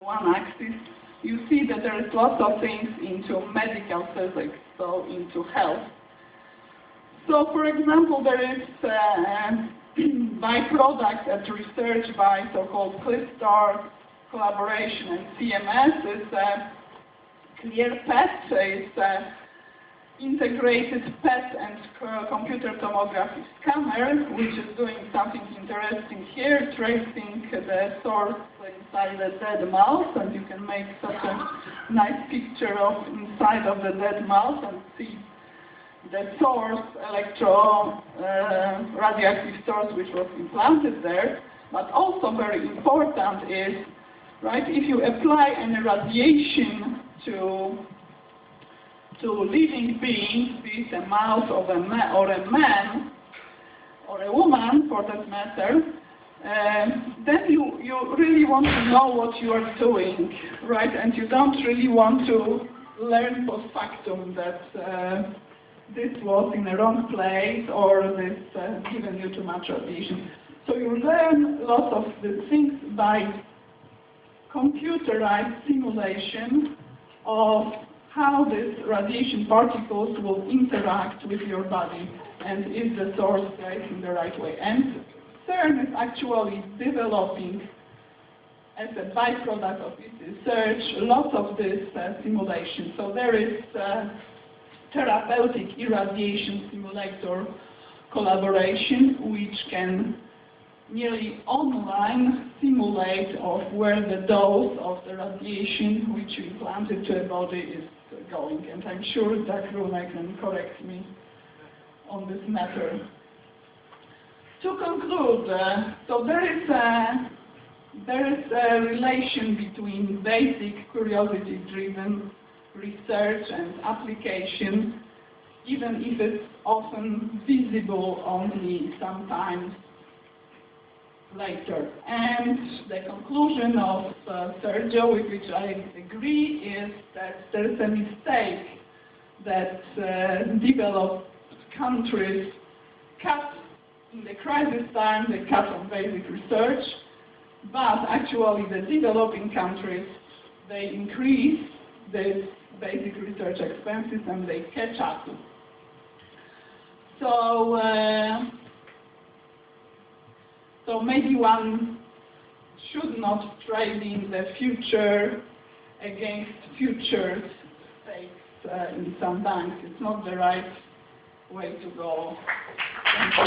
one axis, you see that there is lots of things into medical physics, so into health. So, for example, there is byproduct at research by so-called CLISTAR collaboration and CMS is clear PET, is integrated PET and computer tomography scanner, which is doing something interesting here, tracing the source inside the dead mouse, and you can make such a nice picture of inside of the dead mouse and see the source, radioactive source, which was implanted there. But also very important is, right, if you apply any radiation to living beings, be it a mouse or a man or a woman for that matter, then you really want to know what you are doing, right? And you don't really want to learn post factum that this was in the wrong place or this given you too much radiation. So you learn lots of the things by computerized simulation of how these radiation particles will interact with your body and is the source placed in the right way. And CERN is actually developing, as a byproduct of its research, lots of this simulation. So there is therapeutic irradiation simulator collaboration, which can nearly online simulate of where the dose of the radiation which you implanted to a body is going. And I'm sure that Rune can correct me on this matter. To conclude, so there is a relation between basic curiosity-driven research and application, even if it's often visible only sometimes later. And the conclusion of Sergio, with which I agree, is that there's a mistake that developed countries cut in the crisis time, they cut on basic research, but actually the developing countries, they increase the basic research expenses and they catch up. So maybe one should not trade in the future against future stakes in some banks. It's not the right way to go. Thank you.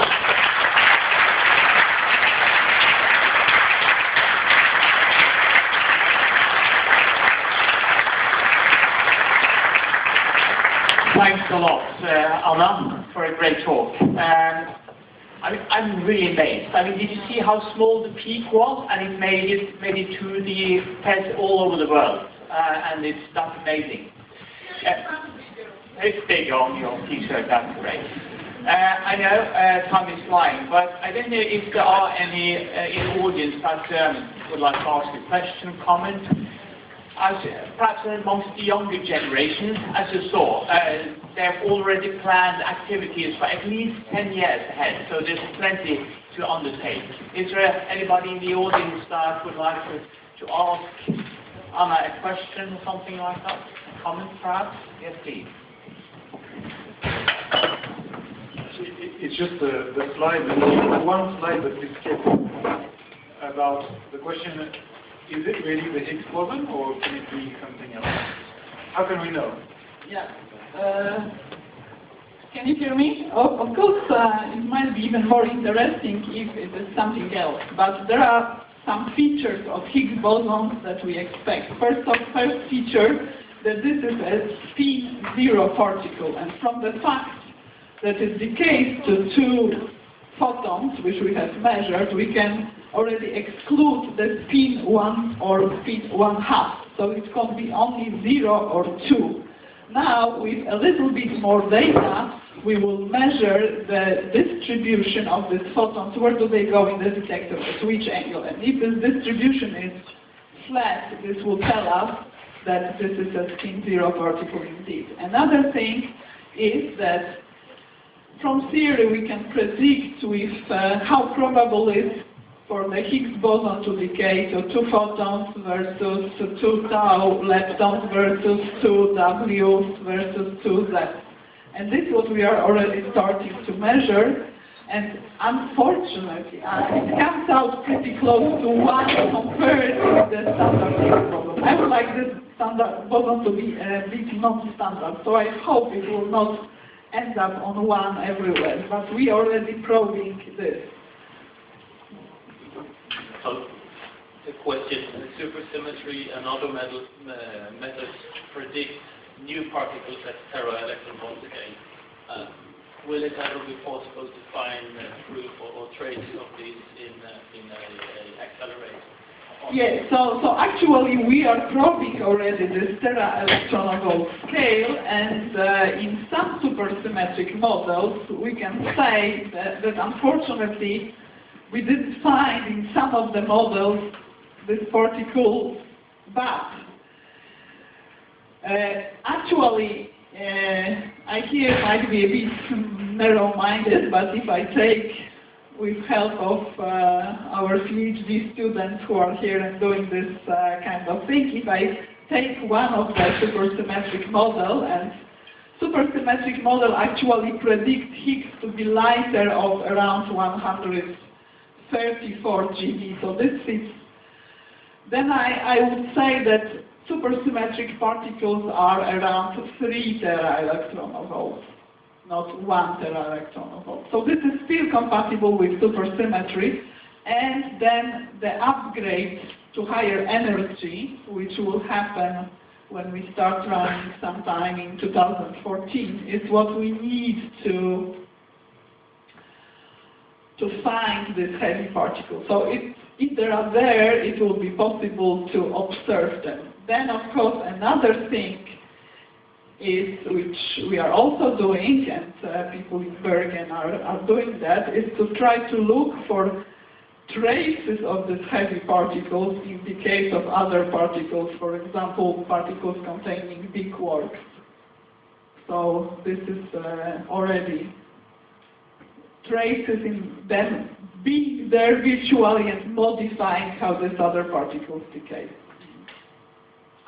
Thanks a lot, Anna, for a great talk. I'm really amazed. I mean, did you see how small the peak was? And it made it to the PET all over the world. And that's amazing. It's big on your t-shirt, that's great. I know time is flying, but I don't know if there are any in the audience that would like to ask a question, comment. Perhaps amongst the younger generation, as you saw, they have already planned activities for at least 10 years ahead, so there's plenty to undertake. Is there anybody in the audience that would like to ask Anna a question or something like that? A comment, perhaps? Yes, please. It's just the slide, the one slide that we skipped about the question. Is it really the Higgs-Boson, or can it be something else? How can we know? Yeah. Can you hear me? Of course, it might be even more interesting if it is something else. But there are some features of Higgs-bosons that we expect. First feature, that this is a speed zero particle. And from the fact that it decays to 2 photons, which we have measured, we can already exclude the speed 1 or speed 1/2. So it could be only 0 or 2. Now, with a little bit more data, we will measure the distribution of these photons. Where do they go in the detector? At which angle? And if this distribution is flat, this will tell us that this is a spin zero particle indeed. Another thing is that from theory we can predict with how probable is for the Higgs boson to decay to 2 photons versus 2 tau leptons versus 2 Ws versus 2 Z. And this is what we are already starting to measure. And unfortunately, it comes out pretty close to 1 compared to the standard Higgs boson. I would like this standard boson to be a bit non-standard, so I hope it will not end up on 1 everywhere. But we are already probing this. So, the question, supersymmetry and other methods predict new particles at tera-electron volt scale. Will it ever be possible to find proof or traces of these in an accelerator? Yes, so actually we are probing already this tera-electron volt scale, and in some supersymmetric models we can say that unfortunately we didn't find in some of the models this particle, but actually I here might be a bit narrow-minded, but if I take, with help of our PhD students who are here and doing this kind of thing, if I take one of the supersymmetric model, and supersymmetric model actually predicts Higgs to be lighter of around 134 GeV, so this is, then I would say that supersymmetric particles are around 3 tera-electron volts, not 1 tera-electron volt. So this is still compatible with supersymmetry, and then the upgrade to higher energy, which will happen when we start running sometime in 2014, is what we need to find this heavy particle. So if they are there, it will be possible to observe them. Then, of course, another thing is, which we are also doing, and people in Bergen are doing that, is to try to look for traces of these heavy particles in the case of other particles, for example, particles containing big quarks. So this is already traces in them being there virtually and modifying how these other particles decay.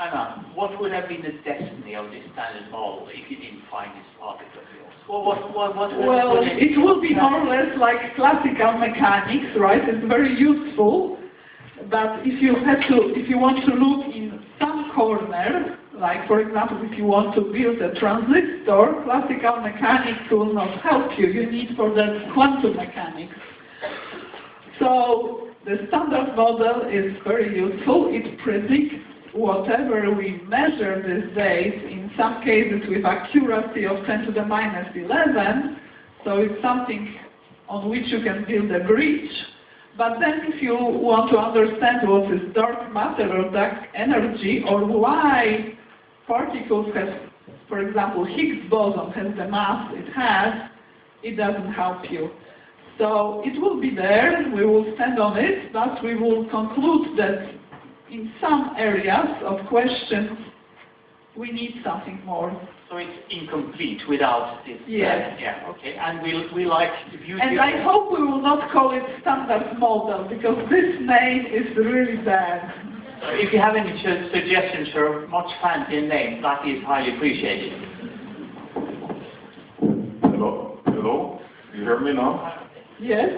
Anna, what would have been the destiny of this standard model if you didn't find this particle? Well, it will be more or less like classical mechanics, right? It's very useful, but if you want to look in some corner, like for example, if you want to build a transistor, classical mechanics will not help you. You need for that quantum mechanics. So the standard model is very useful. It predicts whatever we measure these days, in some cases with accuracy of 10 to the minus 11, so it's something on which you can build a bridge. But then if you want to understand what is dark matter or dark energy, or why particles have, for example, Higgs boson has the mass it has, it doesn't help you. So it will be there, we will stand on it, but we will conclude that in some areas of questions, we need something more. So it's incomplete without this. Yes. Yeah, okay. And we like the beauty. And I hope we will not call it standard model, because this name is really bad. If you have any suggestions for a much fancier name, that is highly appreciated. Hello? You hear me now? Yes?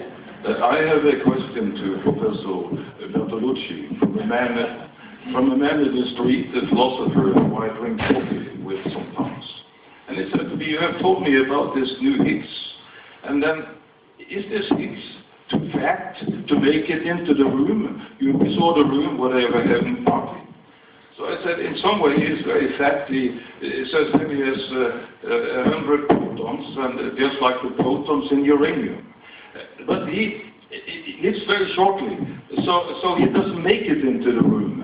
I have a question to Professor Bertolucci, from a man in the street, a philosopher who I drink coffee with sometimes. And he said to me, you have told me about this new Higgs. And then, is this Higgs to fact to make it into the room? You saw the room where they were having party. So I said, in some way, it's very factly. It's as heavy as 100 protons, and just like the protons in uranium. But he lives very shortly, so he doesn't make it into the room.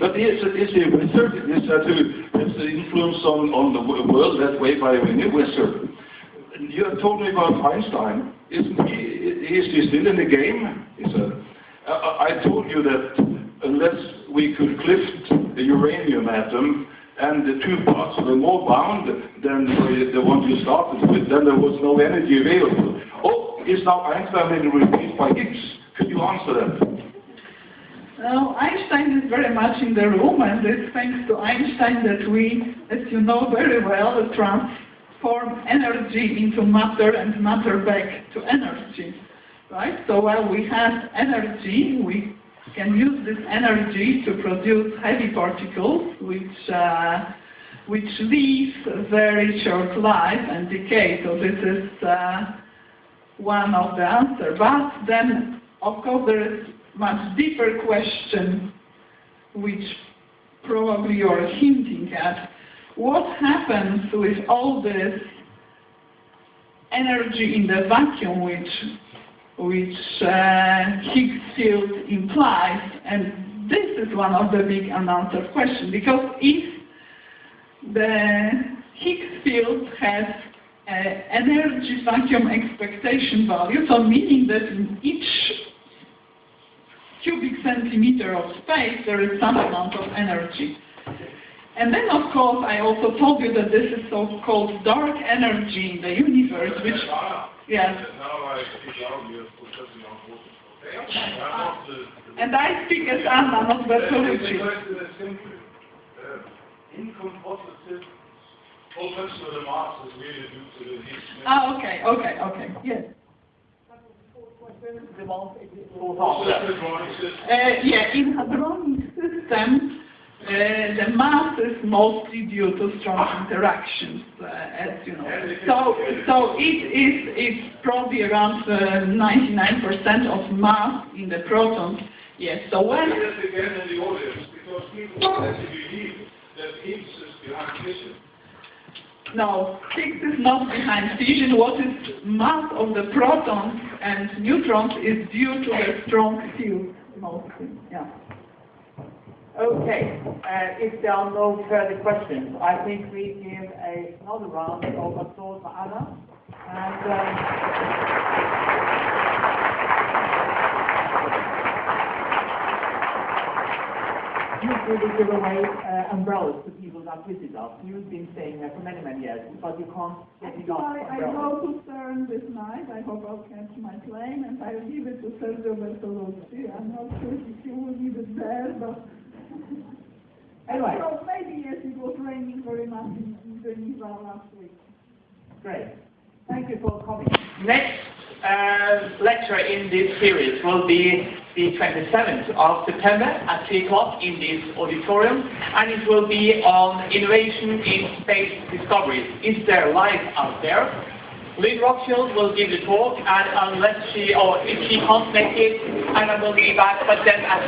But it's a wizard. It's an influence on the world that way by a wizard. You have told me about Einstein. Isn't he? Is he still in the game? He said. I told you that unless we could lift the uranium atom and the two parts were more bound than the one you started with, then there was no energy available. Oh, is now Einstein being replaced by Higgs? Could you answer that? Now, Einstein is very much in the room, and it's thanks to Einstein that we, as you know very well, transform energy into matter and matter back to energy. Right? So while we have energy, we can use this energy to produce heavy particles, which live a very short life and decay. So this is one of the answers. But then, of course, there is much deeper question, which probably you're hinting at. What happens with all this energy in the vacuum, which Higgs field implies? And this is one of the big unanswered questions, because if the Higgs field has energy vacuum expectation value, so meaning that in each cubic centimeter of space there is some amount of energy. And then, of course, I also told you that this is so-called dark energy in the universe, which, yes. And I speak as Anna, not Bertolucci. Ah, okay, yes. Yeah, in hadronic systems, the mass is mostly due to strong interactions, as you know. So it's probably around 99% of mass in the protons. Yes. So when again in the audience, because people actually believe that Higgs is behind fission. No, Higgs is not behind fission. What is mass of the protons and neutrons is due to the strong field, mostly. Yeah. Okay, if there are no further questions, I think we give another round of applause for Anna. Usually we give away umbrellas to people that visit us. You've been staying there for many, many years, but you can't get enough umbrellas. I go to CERN this night. I hope I'll catch my plane, and I'll give it to Sergio Bertolucci. I'm not sure if he will leave it there, but anyway. So maybe yes, it was raining very much in Geneva last week. Great. Thank you for coming. Next lecture in this series will be the 27th of September at 3 o'clock in this auditorium, and it will be on innovation in space discoveries. Is there life out there? Lynn Rothschild will give the talk, and unless she, or if she can't make it, Anna will be back, but then at